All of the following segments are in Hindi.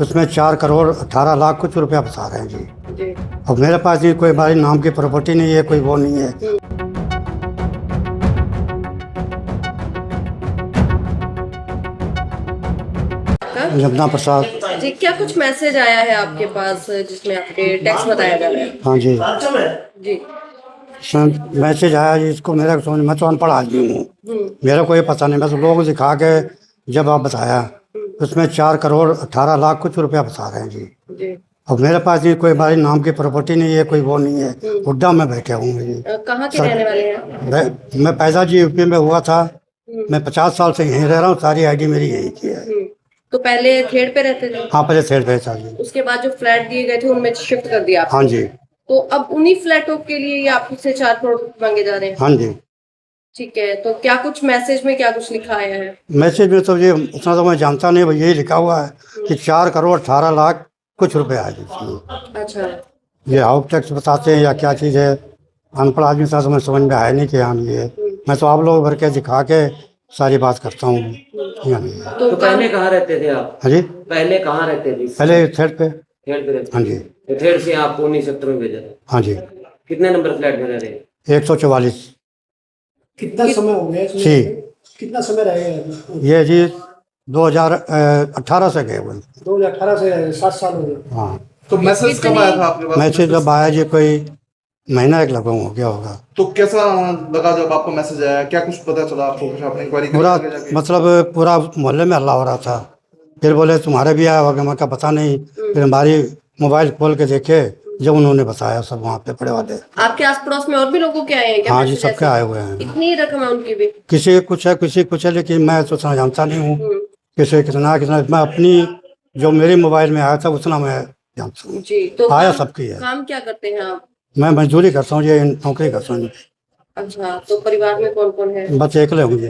उसमें 4 करोड़ 18 लाख कुछ रुपया बता रहे हैं जी। अब मेरे पास ये कोई हमारी नाम की प्रॉपर्टी नहीं है, कोई वो नहीं है। यमुना प्रसाद। जी, क्या कुछ मैसेज आया है आपके पास जिसमें आपके टैक्स बताया जा रहा है? हाँ जी, जी। मैसेज आया जी, इसको मेरा समझ, मैं तो अनपढ़ आदमी हूँ, मेरा कोई पता नहीं, मैं तो लोगों को दिखा के जब आप बताया उसमें 4 करोड़ 18 लाख कुछ रुपया बता रहे हैं जी। अब मेरे पास ये कोई हमारी नाम की प्रॉपर्टी नहीं है, कोई वो नहीं है। हुड्डा में बैठे हूँ जी। कहाँ के रहने वाले हैं? मैं पैदा जी यूपी में हुआ था। मैं 50 साल से यहीं रह रहा हूँ, सारी आईडी मेरी यहीं की है। तो पहले खेड़ पे रहते थे? हाँ, पहले थेड़ पे था जी। उसके बाद जो फ्लैट दिए गए थे उनमें शिफ्ट कर दिया आपने? हाँ जी। तो अब उन्हीं फ्लैटों के लिए ये आपसे 4 करोड़ मांगे जा रहे हैं? हाँ जी। ठीक है, तो क्या कुछ मैसेज में क्या कुछ लिखा आया है? मैसेज में तो ये उतना तो मैं जानता नहीं, यही लिखा हुआ है कि 4 करोड़ 18 लाख कुछ रुपया है जी। अच्छा। ये हाउस टैक्स बताते हैं या क्या चीज़ है, अनपढ़ आदमी था, समझ में आया नहीं कि हाँ ये है। मैं तो आप लोग भर के दिखा के सारी बात करता हूँ। तो पहले कहाँ रहते थे आप? हाँ जी, पहले कहाँ रहते थे? पहले थेड़ पे। थेड़ पे रहते हाँ थे। जी। तो थेड़ से आपको उन्हीं सेक्टर में भेजा था? हाँ जी। कितने नंबर फ्लैट में रह रहे हैं? 144। कितना समय हो गया इसमें? जी, कितना समय रहे? ये जी 2018 से गए हुए। 2018 से 7 साल हो गए। हाँ। तो मैसेज कब आया था आपके पास? मैसेज जब आया जी कोई महीना एक लगभग हो गया होगा। तो कैसा लगा जब आपको मैसेज आया? क्या कुछ पता चला आपको? कुछ आपने इंक्वायरी पूरा मतलब पूरा मोहल्ले में हल्ला हो रहा था। फिर बोले तुम्हारे भी आया होगा, मैं कहा पता नहीं। फिर हमारी मोबाइल खोल के देखे, जब उन्होंने बताया सब वहाँ पे पड़े वाले। आपके आस पड़ोस में और भी लोगों के आए हैं क्या? हाँ जी, मैसेज सबके ऐसे? आए हुए हैं। इतनी रकम है उनकी भी? किसी के कुछ है, किसी के कुछ है, लेकिन मैं तो उतना जानता नहीं हूँ किसी कितना कितना। मैं अपनी जो मेरे मोबाइल में आया था उतना मैं जानता हूँ। जी, तो आया सबकी है। काम क्या करते हैं आप? मैं मजदूरी करता हूँ, ये नौकरी करता हूँ। अच्छा, तो परिवार में कौन कौन है? बस अकेले हूँ जी।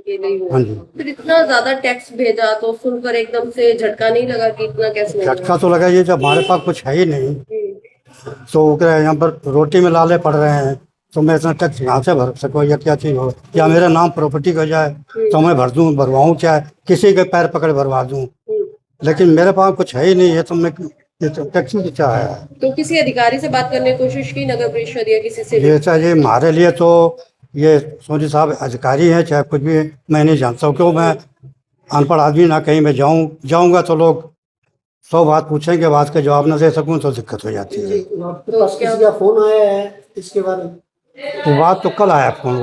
ये नहीं हुआ? हाँ जी। फिर इतना ज्यादा टैक्स भेजा तो सुनकर एकदम से झटका नहीं लगा कि इतना कैसे होगा? झटका तो लगा, ये जब हमारे पास कुछ है ही नहीं हम्म, तो यहाँ पर रोटी में लाले पड़ रहे हैं, तो मैं इतना टैक्स कहाँ से भर सकूँ या क्या चीज़ हो, या मेरा नाम प्रॉपर्टी हो जाए तो मैं भर दूँ, भरवाऊँ, चाहे किसी के पैर पकड़ भरवा दूँ। लेकिन मेरे पास कुछ है ही नहीं है, तो मैं ये तो टैक्स में क्या है। तो किसी अधिकारी से बात करने की कोशिश की, नगर परिषद या किसी से? ये चाहे ये हमारे लिए तो ये सोनी साहब अधिकारी हैं चाहे कुछ भी, मैं नहीं जानता हूँ। क्यों, मैं अनपढ़ आदमी, ना कहीं मैं जाऊँगा तो लोग 100 बात पूछेंगे, बात का जवाब ना दे सकूँ तो दिक्कत हो जाती है। आपके पास किसी का फोन आया है इसके बारे में? तो बात तो कल आया फोन,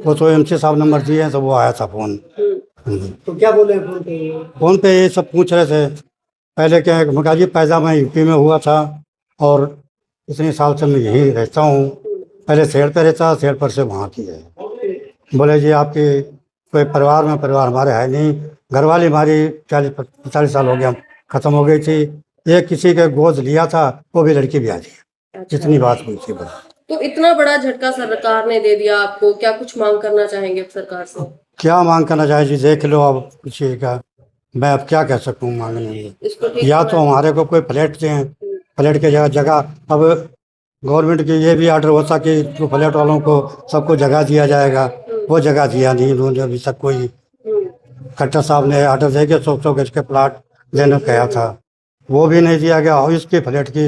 वो तो एमसी साहब नंबर दिए हैं, तो वो आया था फोन। तो क्या बोले हैं फोन पे? फोन पे ये सब पूछ रहे थे। पहले क्या है, मैं कहा जी पैदा मैं यूपी में हुआ था और इतने साल से मैं यहीं रहता हूँ। पहले शेर पे रहता, शेर पर से वहाँ की है। बोले जी आपकी कोई परिवार हमारे है नहीं, घरवाली हमारी 40-45 साल हो गया ख़त्म हो गई थी। एक किसी के गोद लिया था, वो भी लड़की ब्याह दी। जितनी बात हुई थी बस। तो इतना बड़ा झटका सरकार ने दे दिया आपको, क्या कुछ मांग करना चाहेंगे सरकार से? क्या मांग करना चाहे जी, देख लो अब किसी का, मैं अब क्या कह सकूँ मांगने में। इसको ठीक या तो हमारे को कोई फ्लैट दें, फ्लैट के जगह अब गवर्नमेंट की ये भी आर्डर होता कि जो फ्लैट वालों को सबको जगह दिया जाएगा, वो जगह दिया नहीं इन्होंने अभी तक। कोई कलेक्टर साहब ने आर्डर दे के 100 गज के प्लाट देने को कहा था, वो भी नहीं दिया गया। और इसके फ्लैट की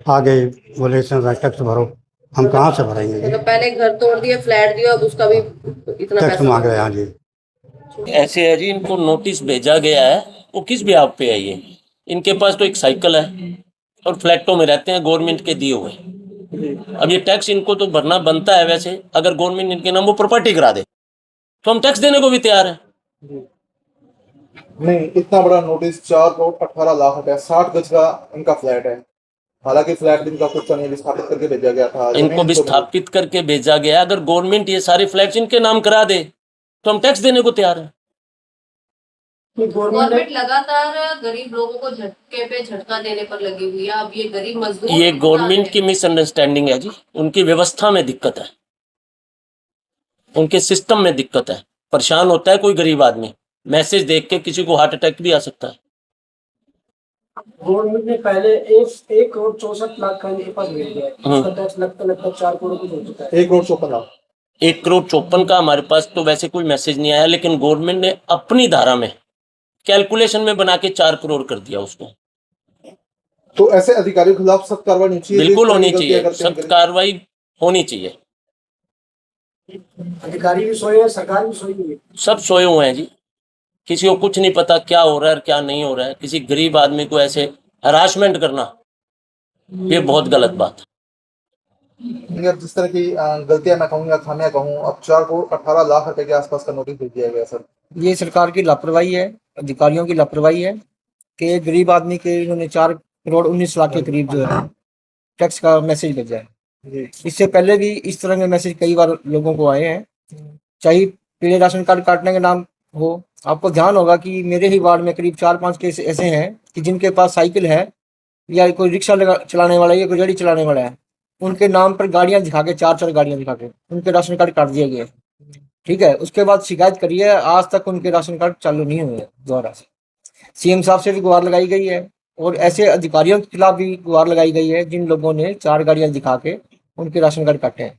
आ गई, बोले इसमें टैक्स भरो, हम कहाँ से भरेंगे जी? मतलब पहले घर तोड़ दिए, फ्लैट दिया, अब उसका भी इतना टैक्स पैसा मांग रहे हैं। हाँ जी। ऐसे है जी, इनको नोटिस भेजा गया है, वो किस ब्याह पे है ये? इनके पास तो एक साइकिल है और फ्लैटों में रहते हैं गवर्नमेंट के दिए हुए। अब ये टैक्स इनको तो भरना बनता है। वैसे अगर गवर्नमेंट इनके नाम वो प्रॉपर्टी करा दे तो हम टैक्स देने को भी तैयार हैं। नहीं, इतना बड़ा नोटिस 4 करोड़ 18 लाख है, 60 गज का इनका फ्लैट है। हालांकि फ्लैट इनका कुछ नहीं विस्थापित करके भेजा गया था, इनको विस्थापित करके भेजा गया। अगर गवर्नमेंट ये सारे फ्लैट्स इनके नाम करा दे तो हम टैक्स देने को तैयार हैं। गवर्नमेंट लगातार गरीब लोगों को झटके पे झटका देने पर लगी हुई है। अब ये गरीब मजदूर, ये गवर्नमेंट की मिसअंडरस्टैंडिंग है जी। उनकी व्यवस्था में दिक्कत है, उनके सिस्टम में दिक्कत है। परेशान होता है कोई गरीब आदमी, मैसेज देख के किसी को हार्ट अटैक भी आ सकता है। गवर्नमेंट ने पहले 1 करोड़ 64 लाख का इनके पास भेज दिया है। उसका टैक्स लगता 4 करोड़ कुछ हो चुका है। 1 करोड़ 54 लाख। 1 करोड़ 54 का हमारे पास तो वैसे कोई मैसेज नहीं आया, लेकिन गवर्नमेंट ने अपनी धारा में कैलकुलेशन में बना के 4 करोड़ कर दिया उसको। तो ऐसे अधिकारियों के खिलाफ सख्त कार्रवाई होनी चाहिए, बिल्कुल जो इस तरह होनी की गलतियां चाहिए, करते हैं सख्त इनके लिए। कार्रवाई होनी चाहिए। अधिकारी भी सोए हैं, सरकार भी सोई हुई है। सब सोए हुए हैं जी, किसी को कुछ नहीं पता क्या हो रहा है और क्या नहीं हो रहा है। किसी गरीब आदमी को ऐसे हरासमेंट करना, ये बहुत गलत बात है। नहीं, अब जिस तरह की गलतियां मैं कहूँ या खामियां कहूँ, अब 4 करोड़ 18 लाख रुपए के आसपास का नोटिस भेज दिया गया सर। ये सरकार की लापरवाही है, अधिकारियों की लापरवाही है कि एक गरीब आदमी के इन्होंने 4 करोड़ 19 लाख के करीब जो है टैक्स का मैसेज भेजा है। इससे पहले भी इस तरह के मैसेज कई बार लोगों को आए हैं, चाहे पीले राशन कार्ड काटने के नाम हो। आपको ध्यान होगा कि मेरे ही वार्ड में करीब 4-5 केस ऐसे हैं कि जिनके पास साइकिल है या कोई रिक्शा चलाने वाला है या कोई रेहड़ी चलाने वाला है, उनके नाम पर गाड़ियां दिखा के 4-4 गाड़ियां दिखा के उनके राशन कार्ड काट दिए गए। ठीक है, उसके बाद शिकायत करिए, आज तक उनके राशन कार्ड चालू नहीं हुए दोबारा से। सीएम साहब से भी गुहार लगाई गई है और ऐसे अधिकारियों के खिलाफ भी गुहार लगाई गई है जिन लोगों ने 4 गाड़ियां दिखा के उनके राशन कार्ड काटे हैं।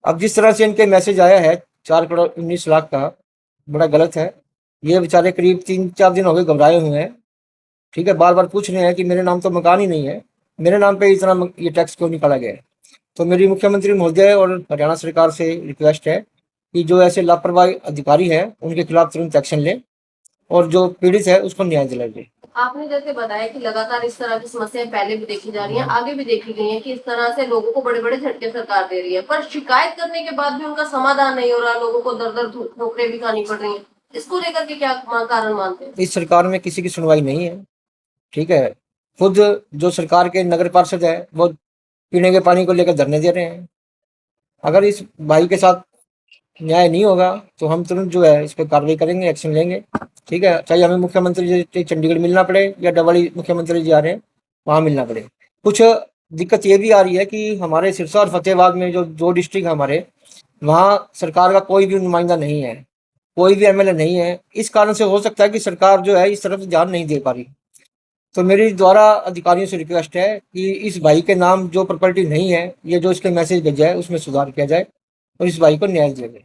अब जिस तरह से इनके मैसेज आया है 4 करोड़ 19 लाख का, बड़ा गलत है। ये बेचारे करीब 3-4 दिन हो गए घबराए हुए हैं। ठीक है, बार बार पूछ रहे हैं कि मेरे नाम तो मकान ही नहीं है, मेरे नाम पे इतना ये टैक्स क्यों निकाला गया है। तो मेरी मुख्यमंत्री महोदय और हरियाणा सरकार से रिक्वेस्ट है कि जो ऐसे लापरवाही अधिकारी है उनके खिलाफ तुरंत एक्शन लें और जो पीड़ित है उसको न्याय दिलाया जाए। आपने जैसे बताया कि लगातार इस तरह की समस्याएं पहले भी देखी जा रही हैं, आगे भी देखी गई हैं कि इस तरह से लोगों को बड़े बड़े झटके सरकार दे रही है, पर शिकायत करने के बाद भी उनका समाधान नहीं हो रहा, लोगों को दर दर ठोकरें भी खानी पड़ रही हैं। इसको लेकर के क्या कारण मानते हैं? इस सरकार में किसी की सुनवाई नहीं है। ठीक है, खुद जो सरकार के नगर पार्षद है वो पीने के पानी को लेकर धरने दे रहे हैं। अगर इस भाई के साथ न्याय नहीं होगा तो हम तुरंत जो है इस पर कार्रवाई करेंगे, एक्शन लेंगे। ठीक है, चाहे हमें मुख्यमंत्री जी चंडीगढ़ मिलना पड़े या डबल मुख्यमंत्री जी आ रहे हैं वहाँ मिलना पड़े। कुछ दिक्कत ये भी आ रही है कि हमारे सिरसा और फतेहाबाद में जो 2 डिस्ट्रिक्ट है हमारे, वहाँ सरकार का कोई भी नुमाइंदा नहीं है, कोई भी एमएलए नहीं है। इस कारण से हो सकता है कि सरकार जो है इस तरफ ध्यान नहीं दे पा रही। तो मेरी द्वारा अधिकारियों से रिक्वेस्ट है कि इस भाई के नाम जो प्रॉपर्टी नहीं है, ये जो इसके मैसेज भेजा है उसमें सुधार किया जाए और इस भाई को न्याय दिया जाए।